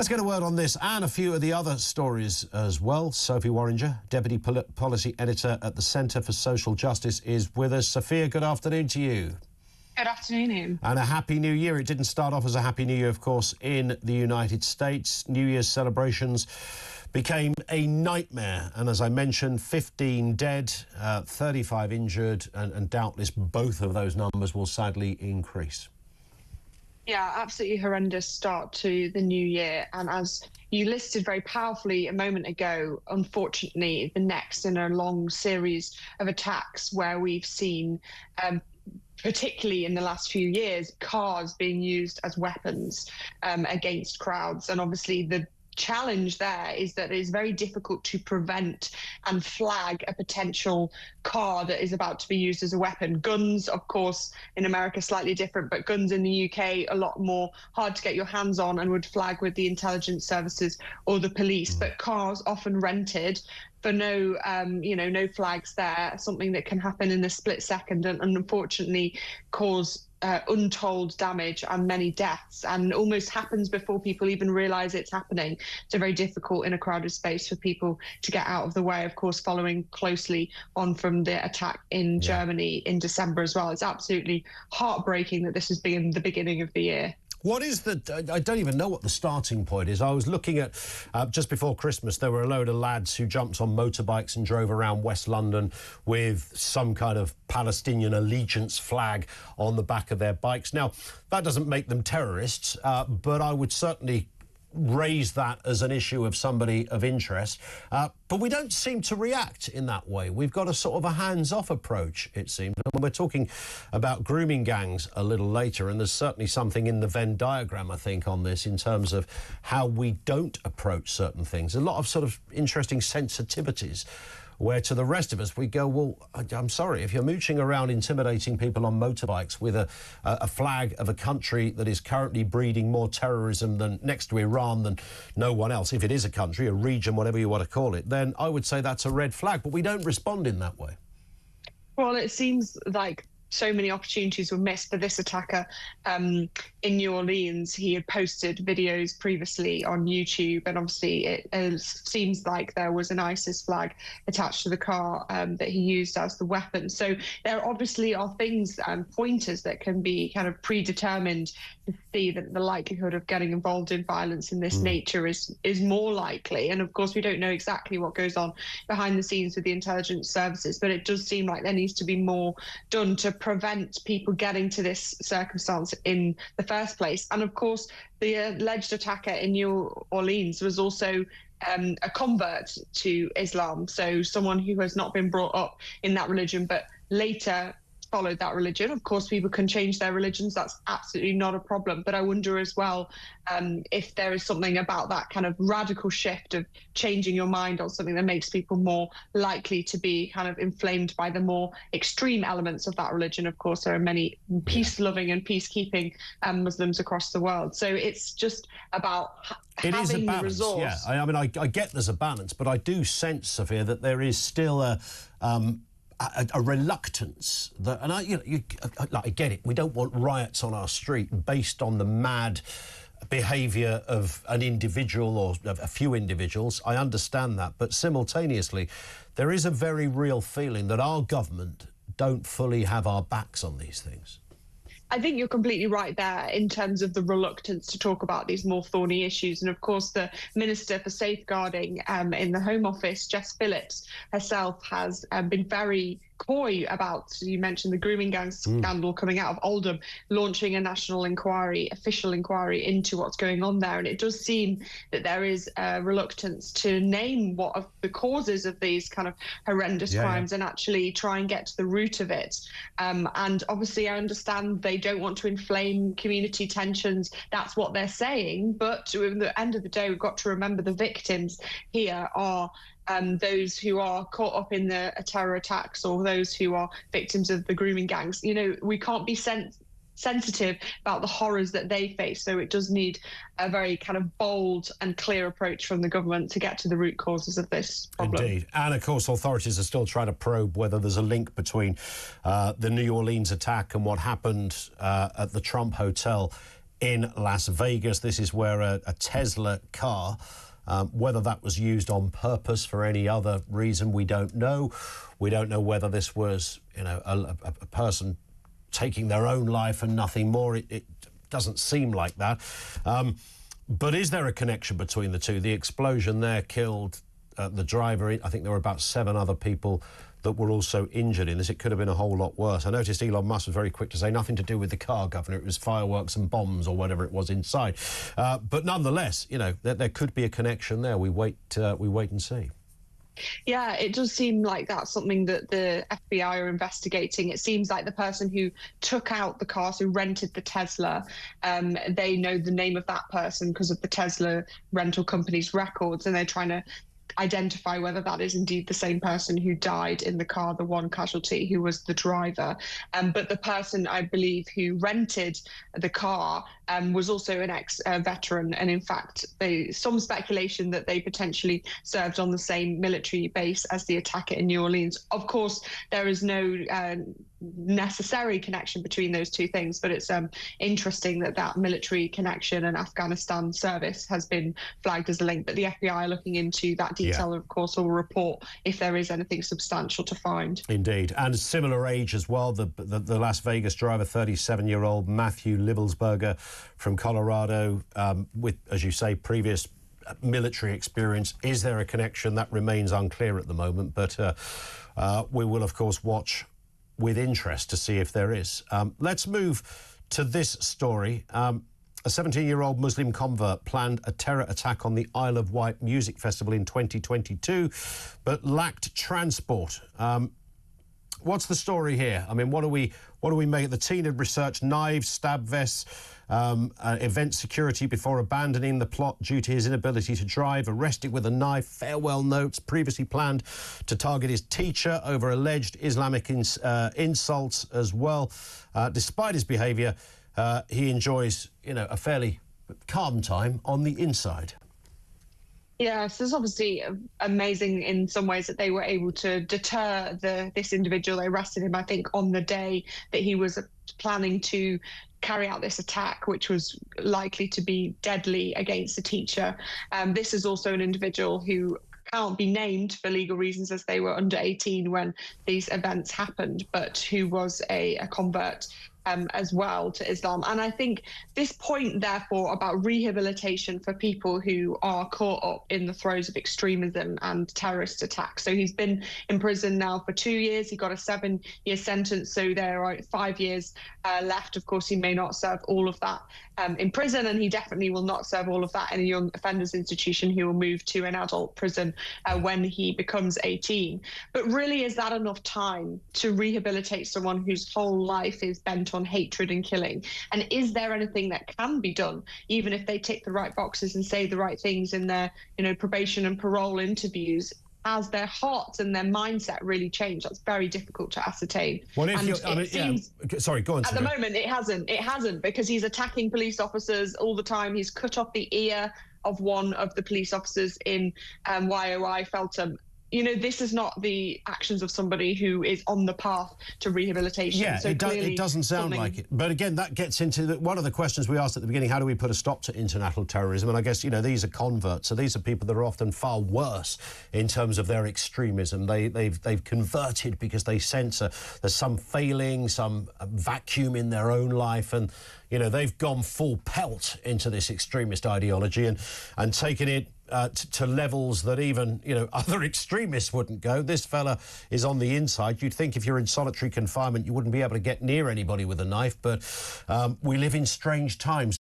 Let's get a word on this and a few of the other stories as well. Sophia Worringer, Deputy Policy Editor at the Centre for Social Justice, is with us. Sophia, good afternoon to you. Good afternoon, Ian. And a Happy New Year. It didn't start off as a Happy New Year, of course, in the United States. New Year's celebrations became a nightmare. And as I mentioned, 15 dead, 35 injured, and doubtless both of those numbers will sadly increase. Yeah, absolutely horrendous start to the new year. And as you listed very powerfully a moment ago, unfortunately, the next in a long series of attacks where we've seen, particularly in the last few years, cars being used as weapons against crowds. And obviously the challenge there is that it is very difficult to prevent and flag a potential car that is about to be used as a weapon. Guns, of course, in America slightly different, but guns in the UK a lot more hard to get your hands on and would flag with the intelligence services or the police. But cars often rented for no flags there, something that can happen in a split second and unfortunately cause untold damage and many deaths, and almost happens before people even realise it's happening. So very difficult in a crowded space for people to get out of the way, of course, following closely on from the attack in Germany in December as well. It's absolutely heartbreaking that this has been the beginning of the year. What is the... I don't even know what the starting point is. I was looking at, just before Christmas, there were a load of lads who jumped on motorbikes and drove around West London with some kind of Palestinian allegiance flag on the back of their bikes. Now, that doesn't make them terrorists, but I would certainly raise that as an issue of somebody of interest. But we don't seem to react in that way. We've got a sort of a hands-off approach, it seems. And we're talking about grooming gangs a little later, and there's certainly something in the Venn diagram, I think, on this in terms of how we don't approach certain things. A lot of sort of interesting sensitivities where to the rest of us we go, well, I'm sorry, if you're mooching around intimidating people on motorbikes with a flag of a country that is currently breeding more terrorism than next to Iran than no one else, if it is a country, a region, whatever you want to call it, then I would say that's a red flag. But we don't respond in that way. Well, it seems like so many opportunities were missed for this attacker in New Orleans. He had posted videos previously on YouTube, and obviously it seems like there was an ISIS flag attached to the car that he used as the weapon. So there obviously are things, pointers that can be kind of predetermined to see that the likelihood of getting involved in violence in this nature is more likely. And of course, we don't know exactly what goes on behind the scenes with the intelligence services, but it does seem like there needs to be more done to prevent people getting to this circumstance in the first place. And of course, the alleged attacker in New Orleans was also a convert to Islam, so someone who has not been brought up in that religion, but later followed that religion. Of course, people can change their religions. That's absolutely not a problem. But I wonder as well if there is something about that kind of radical shift of changing your mind on something that makes people more likely to be kind of inflamed by the more extreme elements of that religion. Of course, there are many peace-loving and peacekeeping Muslims across the world. So it's just about having the resource. Yeah, I mean, I get there's a balance, but I do sense, Sophia, that there is still a reluctance that, and I get it. We don't want riots on our street based on the mad behaviour of an individual or a few individuals. I understand that, but simultaneously, there is a very real feeling that our government don't fully have our backs on these things. I think you're completely right there in terms of the reluctance to talk about these more thorny issues. And of course, the Minister for Safeguarding in the Home Office, Jess Phillips herself, has been very coy about, you mentioned the grooming gang scandal coming out of Oldham, launching a national inquiry, official inquiry into what's going on there. And it does seem that there is a reluctance to name what are the causes of these kind of horrendous crimes and actually try and get to the root of it. And obviously, I understand they don't want to inflame community tensions. That's what they're saying. But at the end of the day, we've got to remember the victims here are those who are caught up in the terror attacks or those who are victims of the grooming gangs. You know, we can't be sensitive about the horrors that they face. So it does need a very kind of bold and clear approach from the government to get to the root causes of this problem. Indeed. And of course, authorities are still trying to probe whether there's a link between the New Orleans attack and what happened at the Trump Hotel in Las Vegas. This is where a Tesla car, whether that was used on purpose for any other reason, we don't know. We don't know whether this was, you know, a person taking their own life and nothing more. It doesn't seem like that. But is there a connection between the two? The explosion there killed the driver. I think there were about 7 other people that were also injured in this. It could have been a whole lot worse. I noticed Elon Musk was very quick to say nothing to do with the car, Governor. It was fireworks and bombs or whatever it was inside. But nonetheless, you know, there could be a connection there. We wait and see. Yeah, it does seem like that's something that the FBI are investigating. It seems like the person who took out the cars, who rented the Tesla, they know the name of that person because of the Tesla rental company's records, and they're trying to identify whether that is indeed the same person who died in the car, the one casualty who was the driver. But the person, I believe, who rented the car was also an ex-veteran. And in fact, some speculation that they potentially served on the same military base as the attacker in New Orleans. Of course, there is no necessary connection between those two things, but it's interesting that military connection and Afghanistan service has been flagged as a link. But the FBI are looking into that detail, and of course will report if there is anything substantial to find. Indeed. And similar age as well, the Las Vegas driver, 37-year-old Matthew Libelsberger from Colorado, with, as you say, previous military experience. Is there a connection? That remains unclear at the moment, but we will, of course, watch with interest to see if there is. Let's move to this story. A 17-year-old Muslim convert planned a terror attack on the Isle of Wight Music Festival in 2022, but lacked transport. What's the story here? I mean, what do we make? The teen had researched knives, stab vests, event security before abandoning the plot due to his inability to drive, arrested with a knife, farewell notes, previously planned to target his teacher over alleged Islamic insults as well. Despite his behaviour, he enjoys, you know, a fairly calm time on the inside. Yes, it's obviously amazing in some ways that they were able to deter this individual. They arrested him, I think, on the day that he was planning to carry out this attack, which was likely to be deadly against the teacher. This is also an individual who can't be named for legal reasons, as they were under 18 when these events happened, but who was a convert as well to Islam. And I think this point, therefore, about rehabilitation for people who are caught up in the throes of extremism and terrorist attacks. So he's been in prison now for 2 years. He got a 7-year sentence, so there are 5 years left. Of course, he may not serve all of that in prison, and he definitely will not serve all of that in a young offenders institution. He will move to an adult prison when he becomes 18. But really, is that enough time to rehabilitate someone whose whole life is bent on hatred and killing? And is there anything that can be done, even if they tick the right boxes and say the right things in their, you know, probation and parole interviews? Has their hearts and their mindset really changed? That's very difficult to ascertain. Well, sorry, go on. At the moment, it hasn't, because he's attacking police officers all the time. He's cut off the ear of one of the police officers in YOI Feltham. You know, this is not the actions of somebody who is on the path to rehabilitation. Yeah, so it doesn't sound like it. But again, that gets into one of the questions we asked at the beginning: how do we put a stop to international terrorism? And I guess, you know, these are converts, so these are people that are often far worse in terms of their extremism. They've converted because they sense there's some failing, some vacuum in their own life, and you know, they've gone full pelt into this extremist ideology and taken it to levels that even, you know, other extremists wouldn't go. This fella is on the inside. You'd think if you're in solitary confinement, you wouldn't be able to get near anybody with a knife, but we live in strange times.